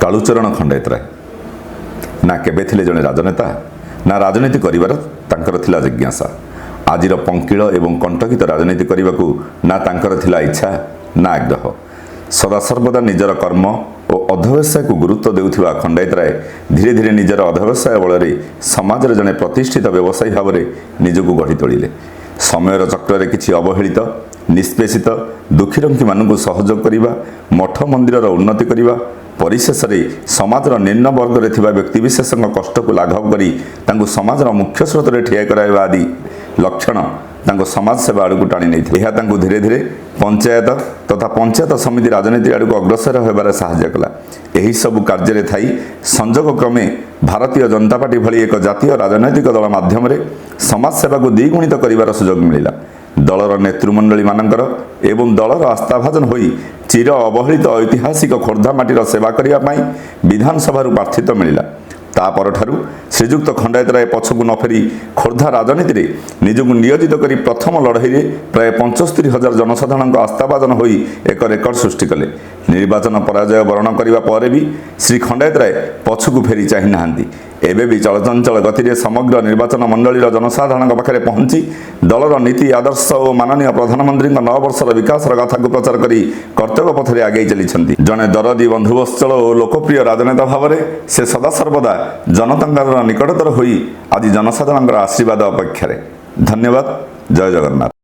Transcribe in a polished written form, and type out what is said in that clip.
कालूचरण खंडेतराय ना केबे थिले जने राजनेता ना राजनीति करिवार तांकर थिला जिज्ञासा। आजिर पंकिल एवं कंटकित राजनीति करने ना तांकर थिला इच्छा ना आग्रह। सदासर्वदा निजर कर्म और अध्यवसाय को गुरुत्व देउथिबा खंडेतराय धीरे धीरे निजर अध्यवसाय बल समाज जड़े प्रतिष्ठित व्यवसायी भाव में निजक गढ़ी तोड़िले। समयर चक्र किसी अवहेलित निष्पेषित दुखीरंकी मानू सहयोग करने मठ मंदिर उन्नति करने परिशेष समाजर निम्न वर्ग में व्यक्तिविशेष कष्ट को लाघव कर समाज मुख्य स्रोत में ठिया कराइबा आदि लक्षण समाज सेवा आड़ को टाणी नहीं धीरे धीरे पंचायत तथा पंचायत समिति राजनीति आड़ को अग्रसर होबार साहाय्य कला। यही सब कार्य थी संजोग क्रमे भारतीय जनता पार्टी भली एक जातीय राजनैतिक दल माध्यम समाज सेवा को द्विगुणित कर सुजोग मिला। दलर नेतृमंडली मानकर एवं दलर आस्थाभाजन होई चिर अवहेलित ऐतिहासिक खोर्धा माटीर सेवा करने विधानसभा प्रार्थित मिला। तापर श्रीजुक्त खंडेतराय पछकु न फेरी खोर्धा राजनीति में निजक नियोजित कर प्रथम लड़ई प्राय 75,000 जनसाधारण आस्थाभाजन होई एक रेकर्ड सृष्टि कले। निर्वाचन पराजय वरण करने पर भी श्री खंडेतराय पछकु फेरी चाहि नाहांती। एबे भी चलचंचल गति समग्र निर्वाचन मंडलीर जनसाधारण पाखे पहुंची दलर नीति आदर्श और माननीय प्रधानमंत्री 9 वर्षर विकास कथा को प्रचार करी कर्तव्य पथरे आगे चली। जड़े दरदी बंधुवत्सल और लोकप्रिय राजनेता भाव में से सदासर्वदा जनतांकर निकटतर होई आज जनसाधारण आशीर्वाद अपेक्षा। धन्यवाद। जय जगन्नाथ।